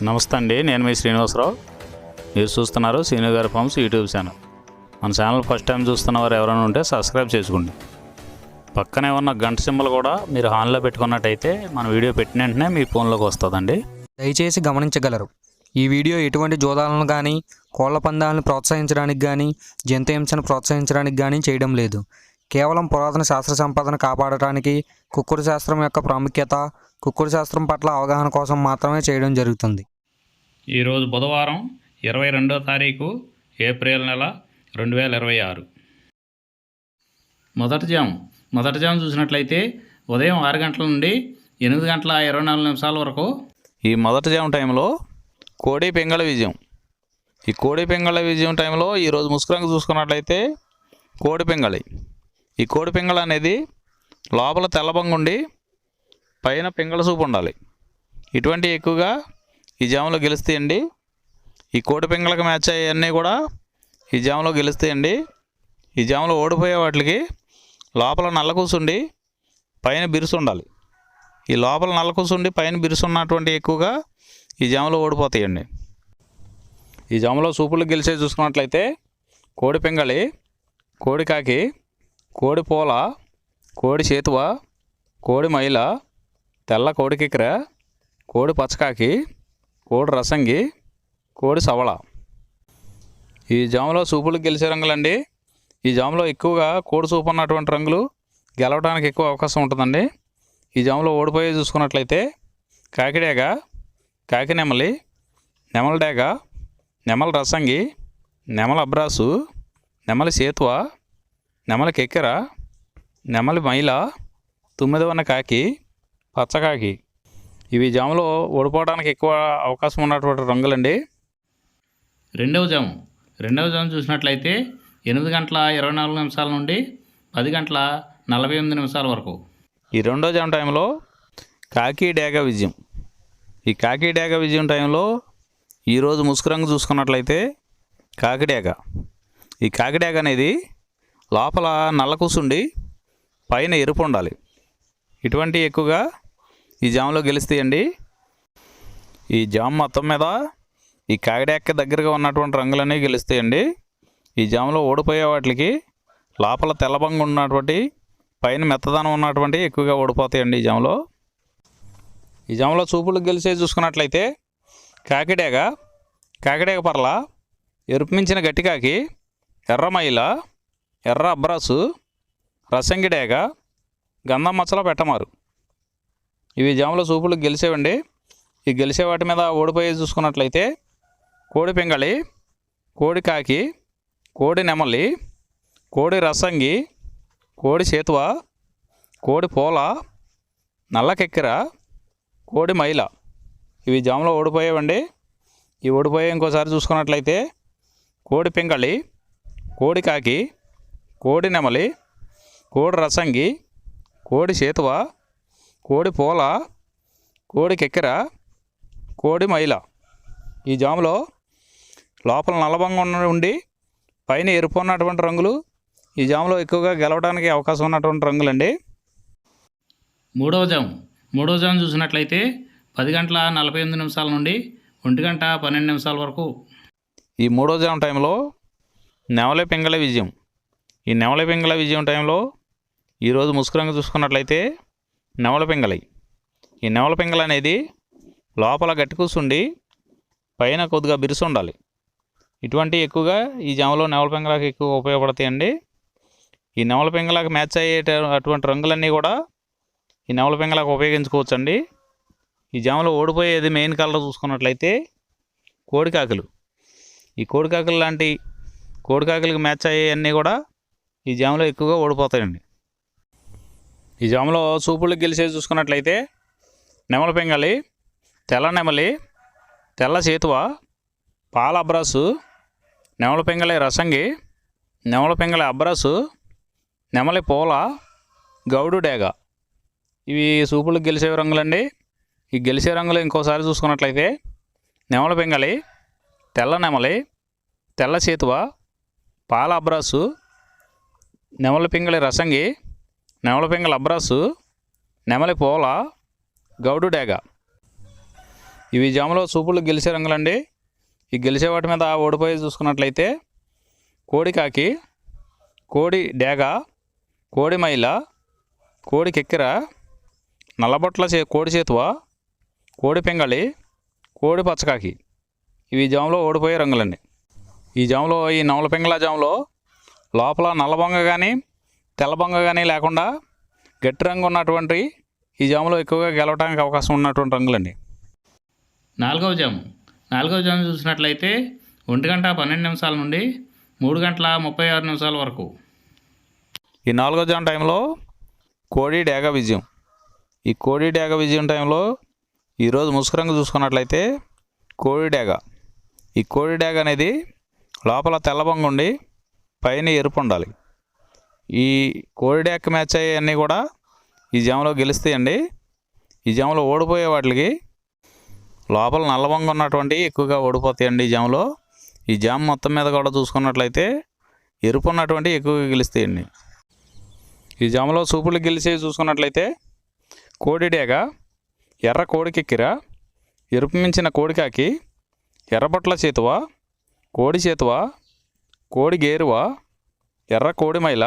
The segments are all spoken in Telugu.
నమస్తే అండి, నేను మీ శ్రీనివాసరావు. మీరు చూస్తున్నారు శ్రీను గారి ఫార్మ్స్ యూట్యూబ్ ఛానల్. మన ఛానల్ ఫస్ట్ టైం చూస్తున్న వారు ఎవరైనా ఉంటే సబ్స్క్రైబ్ చేసుకోండి. పక్కనే ఉన్న గంట సింబల్ కూడా మీరు ఆన్లో పెట్టుకున్నట్టయితే మన వీడియో పెట్టిన వెంటనే మీ ఫోన్లోకి వస్తుందండి. దయచేసి గమనించగలరు, ఈ వీడియో ఎటువంటి జోదాలను కానీ కోళ్ల పందాలను ప్రోత్సహించడానికి కానీ జంతు హింసను ప్రోత్సహించడానికి కానీ చేయడం లేదు. కేవలం పురాతన శాస్త్ర సంపదను కాపాడటానికి, కుక్కుడు శాస్త్రం యొక్క ప్రాముఖ్యత, కుక్కుడు శాస్త్రం పట్ల అవగాహన కోసం మాత్రమే చేయడం జరుగుతుంది. ఈరోజు బుధవారం 22వ తారీఖు ఏప్రిల్ నెల 2026. మొదటి జాము చూసినట్లయితే ఉదయం 6 గంటల నుండి 8 గంటల 24 నిమిషాల వరకు ఈ మొదటి జాము టైంలో కోడి పెంగళ విజయం. ఈ కోడి పెంగళ విజయం టైంలో ఈరోజు ముసుకురంగు చూసుకున్నట్లయితే కోడి పెంగళి. ఈ కోడి పెంగళ అనేది లోపల తెల్లబంగుండి పైన పెంగళ సూపు ఉండాలి. ఇటువంటి ఎక్కువగా ఈ జాములో గెలుస్తాయండి. ఈ కోడి పెంగళకు మ్యాచ్ అయ్యన్నీ కూడా ఈ జాములో గెలుస్తాయండి. ఈ జాములో ఓడిపోయే వాటికి లోపల నల్ల కూసుండి పైన బిరుసు ఉండాలి. ఈ లోపల నల్ల కూసుండి పైన బిరుసు ఉన్నటువంటి ఎక్కువగా ఈ జాములో ఓడిపోతాయండి. ఈ జాములో సూపులు గెలిచే చూసుకున్నట్లయితే కోడి పెంగళి, కోడి కాకి, కోడి పోల, కోడి చేతువ, కోడి మైల, తెల్ల కోడి కిక్కెర, కోడి పచ్చకాకి, కోడి రసంగి, కోడి సవళ. ఈ జాములో సూపులు గెలిచే రంగులండి. ఈ జాములో ఎక్కువగా కోడి సూపు ఉన్నటువంటి రంగులు గెలవడానికి ఎక్కువ అవకాశం ఉంటుందండి. ఈ జాములో ఓడిపోయే చూసుకున్నట్లయితే కాకిడేగ, కాకి నెమలి, నెమల డేగ, నెమల రసంగి, నెమల అబ్రాసు, నెమలి సేతువ, నెమలి కెక్కెర, నెమలి మైల, తుమ్మిదవన్న కాకి, పచ్చకాకి. ఇవి జాములో ఓడిపోవడానికి ఎక్కువ అవకాశం ఉన్నటువంటి రంగులండి. రెండవ జాము చూసినట్లయితే 8 గంటల 24 నిమిషాల నుండి 10 గంటల 48 నిమిషాల వరకు ఈ రెండో జాము టైంలో కాకి డేగ విజయం. ఈ కాకి డేగ విజయం టైంలో ఈరోజు ముసుకురంగు చూసుకున్నట్లయితే కాకిడేగ. ఈ కాకిడేగ అనేది లోపల నల్ల కూసుండి పైన ఎరుపు ఉండాలి. ఇటువంటి ఎక్కువగా ఈ జాములో గెలుస్తాయండి. ఈ జాము మొత్తం మీద ఈ కాకిడేగకి దగ్గరగా ఉన్నటువంటి రంగులన్నీ గెలుస్తాయండి. ఈ జాములో ఓడిపోయే వాటికి లోపల తెల్లబంగు ఉన్నటువంటి పైన మెత్తదనం ఉన్నటువంటి ఎక్కువగా ఓడిపోతాయండి. ఈ జాములో చూపులు గెలిచే చూసుకున్నట్లయితే కాకిడేగ పర్ల, ఎరుపు మించిన గట్టికాకి, ఎర్రమైల, ఎర్ర అబ్రాసు, రసంగి డేగ, గంధం మచ్చల పెట్టమారు. ఇవి జాములో సూపులు గెలిచేవండి. ఈ గెలిచే వాటి మీద ఓడిపోయి చూసుకున్నట్లయితే కోడి పెంగళి, కోడి కాకి, కోడి నెమలి, కోడి రసంగి, కోడి చేతువ, కోడి పోల, నల్ల కెక్కెర, కోడి మైల. ఇవి జాములో ఓడిపోయేవండి. ఈ ఓడిపోయే ఇంకోసారి చూసుకున్నట్లయితే కోడి పెంగళి, కోడి కాకి, కోడి నెమలి, కోడి రసంగి, కోడి చేతువ, కోడి పోల, కోడి కెక్కెర, కోడి మైల. ఈ జాములో లోపల నల్లబంగా ఉండి పైన ఎరుపు ఉన్నటువంటి రంగులు ఈ జాములో ఎక్కువగా గెలవడానికి అవకాశం ఉన్నటువంటి రంగులండి. మూడవ జాము చూసినట్లయితే 10 గంటల 48 నిమిషాల నుండి 1 గంట 12 నిమిషాల వరకు ఈ మూడో జాము టైంలో నెమలి పెంగళ విజయం. ఈ నెమలి పెంగళ విజయం టైంలో ఈరోజు ముసుకురంగు చూసుకున్నట్లయితే నెమలి పెంగళి. ఈ నెమలి పెంగళ అనేది లోపల గట్టి కూసుండి పైన కొద్దిగా బిరుసు ఉండాలి. ఇటువంటి ఎక్కువగా ఈ జాములో నెమలి పెంగళకి ఎక్కువ ఉపయోగపడతాయండి. ఈ నెమలి పెంగళకి మ్యాచ్ అయ్యే అటువంటి రంగులన్నీ కూడా ఈ నెమలి పెంగళకి ఉపయోగించుకోవచ్చండి. ఈ జాములో ఓడిపోయేది మెయిన్ కలర్ చూసుకున్నట్లయితే కోడికాకులు. ఈ కోడికాకులు లాంటి కోడికాకులకి మ్యాచ్ అయ్యేవన్నీ కూడా ఈ జాములో ఎక్కువగా ఓడిపోతాయండి. ఈ జాములో సూపులు గెలిచేది చూసుకున్నట్లయితే నెమలి పెంగళి, తెల్ల నెమలి, తెల్ల చేతువ, పాల అబ్రాసు, నెమలి పెంగళి రసంగి, నెమలి పెంగళి అబ్రాసు, నెమలి పోల, గౌడు డేగ. ఇవి సూపులు గెలిచే రంగులండి. ఈ గెలిచే రంగులు ఇంకోసారి చూసుకున్నట్లయితే నెమలి పెంగళి, తెల్ల నెమలి, తెల్ల చేతువ, పాల అబ్రాసు, నెమలి పెంగళి రసంగి, నెమలి పెంగళి అబ్రాసు, నెమలి పోల, గౌడు డేగ. ఇవి జాములో సూపులు గెలిచే రంగులండి. ఈ గెలిచే వాటి మీద ఓడిపోయి చూసుకున్నట్లయితే కోడి కాకి, కోడి డేగ, కోడి మైల, కోడి కెక్కెర, నల్లబొట్ల కోడి చేతువ, కోడి పింగళి, కోడి పచ్చకాకి. ఇవి జాములో ఓడిపోయే రంగులండి. ఈ జాములో ఈ నవల పింగళ జాములో లోపల నల్లబొంగ కానీ తెల్లబొంగ కానీ లేకుండా గట్టి రంగు ఉన్నటువంటి ఈ జాములో ఎక్కువగా గెలవడానికి అవకాశం ఉన్నటువంటి రంగులండి. నాలుగవ జాము చూసినట్లయితే 1:12 నుండి 3:36 వరకు. ఈ 4వ జాము టైంలో కోడి డేగ విజయం. ఈ కోడి డేగ విజయం టైంలో ఈరోజు ముసుగు రంగు చూసుకున్నట్లయితే కోడి డేగ. ఈ కోడి డేగ అనేది లోపల తెల్లబొంగ ఉండి పైన ఎరుపు ఉండాలి. ఈ కోడి డేగ మ్యాచ్ అయ్యేవన్నీ కూడా ఈ జాములో గెలుస్తాయండి. ఈ జాములో ఓడిపోయే వాటికి లోపల నల్లబొంగ ఉన్నటువంటి ఎక్కువగా ఓడిపోతాయండి. ఈ జాములో ఈ జామ్ మొత్తం మీద కూడా చూసుకున్నట్లయితే ఎరుపు ఉన్నటువంటి ఎక్కువగా గెలుస్తాయండి. ఈ జాములో సూపులు గెలిచేవి చూసుకున్నట్లయితే కోడి డేగ, ఎర్ర కోడి కెక్కెర, ఎరుపు మించిన కోడికాకి, ఎర్రబొట్ల చేతువ, కోడి చేతువ, కోడి గేరువ, ఎర్ర కోడి మైల,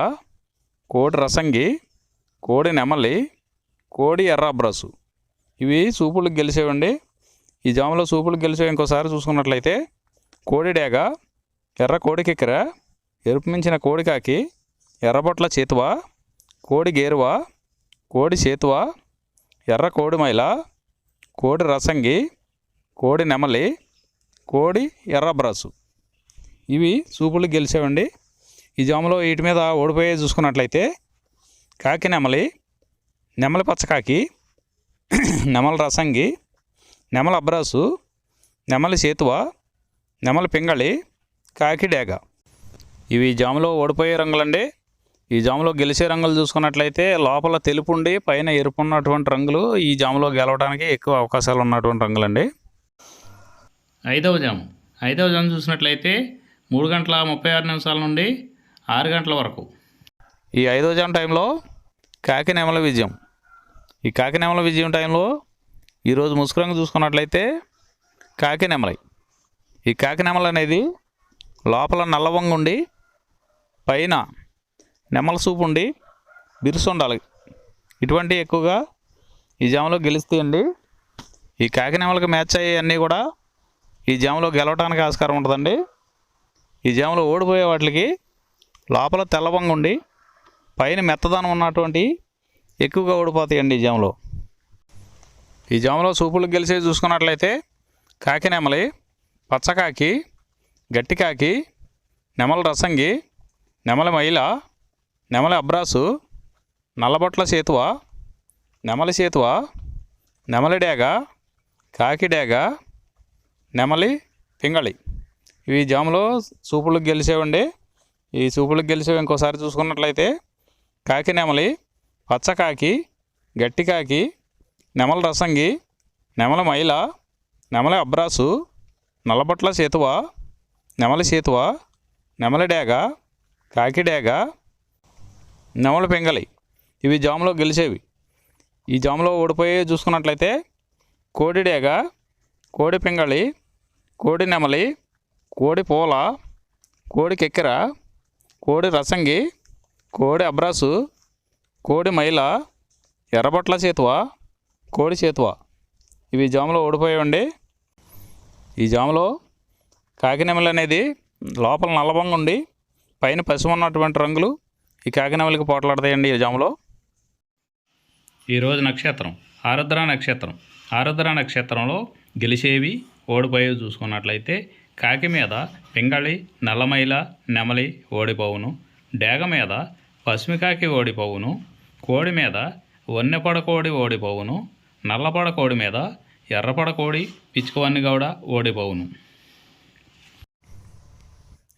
కోడి రసంగి, కోడి నెమలి, కోడి ఎర్ర అబ్రసు. ఇవి సూపులు గెలిచేవండి. ఈ జాములో సూపులు గెలిచేవి ఇంకోసారి చూసుకున్నట్లయితే కోడి డేగ, ఎర్ర కోడి కెక్కెర, ఎరుపు మించిన కోడికాకి, ఎర్రబొట్ల చేతువ, కోడి గేరువ, కోడి చేతువ, ఎర్ర కోడి మైల, కోడి రసంగి, కోడి నెమలి, కోడి ఎర్ర బ్రాసు. ఇవి సూపులు గెలిచేవండి. ఈ జాములో వీటి మీద ఓడిపోయే చూసుకున్నట్లయితే కాకి నెమలి, నెమలి పచ్చకాకి, నెమలి రసంగి, నెమలి అబ్రాసు, నెమలి చేతువ, నెమలి పింగళి, కాకి డేగ. ఇవి జాములో ఓడిపోయే రంగులండి. ఈ జాములో గెలిచే రంగులు చూసుకున్నట్లయితే లోపల తెలుపు ఉండి పైన ఎరుపు ఉన్నటువంటి రంగులు ఈ జాములో గెలవడానికి ఎక్కువ అవకాశాలు ఉన్నటువంటి రంగులండి. ఐదవ జాము చూసినట్లయితే 3:36 నుండి 6 వరకు. ఈ 5వ జాము టైంలో కాకి నెమల విజయం. ఈ కాకి నెమల విజయం టైంలో ఈరోజు ముసుగు రంగు చూసుకున్నట్లయితే కాకి నెమలి. ఈ కాకి నెమలి అనేది లోపల నల్లవంగ ఉండి పైన నెమల సూపు ఉండి బిరుసు ఉండాలి. ఇటువంటి ఎక్కువగా ఈ జాములో గెలుస్తాయండి. ఈ కాకి నెమలకి మ్యాచ్ అయ్యేవన్నీ కూడా ఈ జాములో గెలవడానికి ఆస్కారం ఉంటుందండి. ఈ జాములో ఓడిపోయే వాటికి లోపల తెల్లవంగ ఉండి పైన మెత్తదనం ఉన్నటువంటి ఎక్కువగా ఓడిపోతాయండి ఈ జాములో. ఈ జాములో సూపులు గెలిచే చూసుకున్నట్లయితే కాకి నెమలి, పచ్చకాకి, గట్టికాకి, నెమలి రసంగి, నెమలి మైల, నెమలి అబ్రాసు, నల్లబొట్ల చేతువ, నెమలి చేతువ, నెమలి డేగ, కాకి డేగ, నెమలి పింగళి. ఇవి జాములో సూపులకు గెలిచేవండి. ఈ సూపులకు గెలిచేవి ఇంకోసారి చూసుకున్నట్లయితే కాకి నెమలి, పచ్చకాకి, గట్టికాకి, నెమలి రసంగి, నెమలి మైల, నెమలి అబ్రాసు, నల్లబొట్ల చేతువ, నెమలి చేతువ, నెమలి డేగ, కాకి డేగ, నెమలి పింగళి. ఇవి జాములో గెలిచేవి. ఈ జాములో ఓడిపోయి చూసుకున్నట్లయితే కోడి డేగ, కోడి పింగళి, కోడి నెమలి, కోడి పూల, కోడి కెక్కెర, కోడి రసంగి, కోడి అబ్రాసు, కోడి మైల, ఎర్రబొట్ల చేతువ, కోడి చేతువ. ఇవి జాములో ఓడిపోయాయండి. ఈ జాములో కాకి నెమలి అనేది లోపల నల్లబొంగ ఉండి పైన పసుపు ఉన్నటువంటి రంగులు ఈ కాకి నెమలికి పోట్లాడతాయండి ఈ జాములో. ఈరోజు నక్షత్రం ఆరుద్ర నక్షత్రంలో గెలిచేవి ఓడిపోయేవి చూసుకున్నట్లయితే కాకి మీద పింగళి, నల్లమైల, నెమలి ఓడిపోవును. డేగ మీద పశ్మికాకి ఓడిపోవును. కోడి మీద వన్నెపడకోడి ఓడిపోవును. నల్లపడకోడి మీద ఎర్రపడకోడి, పిచ్చుకవన్ని గౌడ ఓడిపోవును.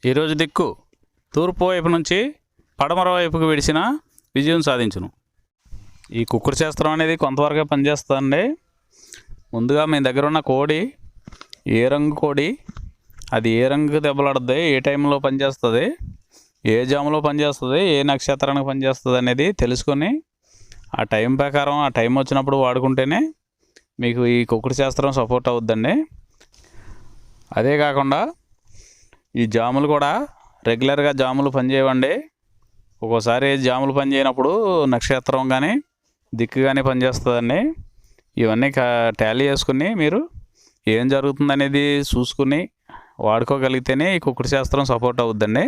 ఈరోజు దిక్కు తూర్పు వైపు నుంచి పడమర వైపుకు విడిచిన విజయం సాధించును. ఈ కుక్కుడు శాస్త్రం అనేది కొంతవరకే పనిచేస్తుందండి. ముందుగా మీ దగ్గర ఉన్న కోడి ఏ రంగు కోడి, అది ఏ రంగు దెబ్బలాడుతుంది, ఏ టైంలో పనిచేస్తుంది, ఏ జాములో పనిచేస్తుంది, ఏ నక్షత్రానికి పనిచేస్తుంది అనేది తెలుసుకొని ఆ టైం ప్రకారం ఆ టైం వచ్చినప్పుడు వాడుకుంటేనే మీకు ఈ కుక్కుడు శాస్త్రం సపోర్ట్ అవుద్దండి. అదే కాకుండా ఈ జాములు కూడా రెగ్యులర్గా జాములు పనిచేయవండి. ఒక్కోసారి జాములు పనిచేయనప్పుడు నక్షత్రం కానీ దిక్కు కానీ పనిచేస్తుందండి. ఇవన్నీ టాలీ చేసుకుని మీరు ఏం జరుగుతుందనేది చూసుకుని వాడుకోగలిగితేనే ఈ కుక్కుడు శాస్త్రం సపోర్ట్ అవుద్దండి.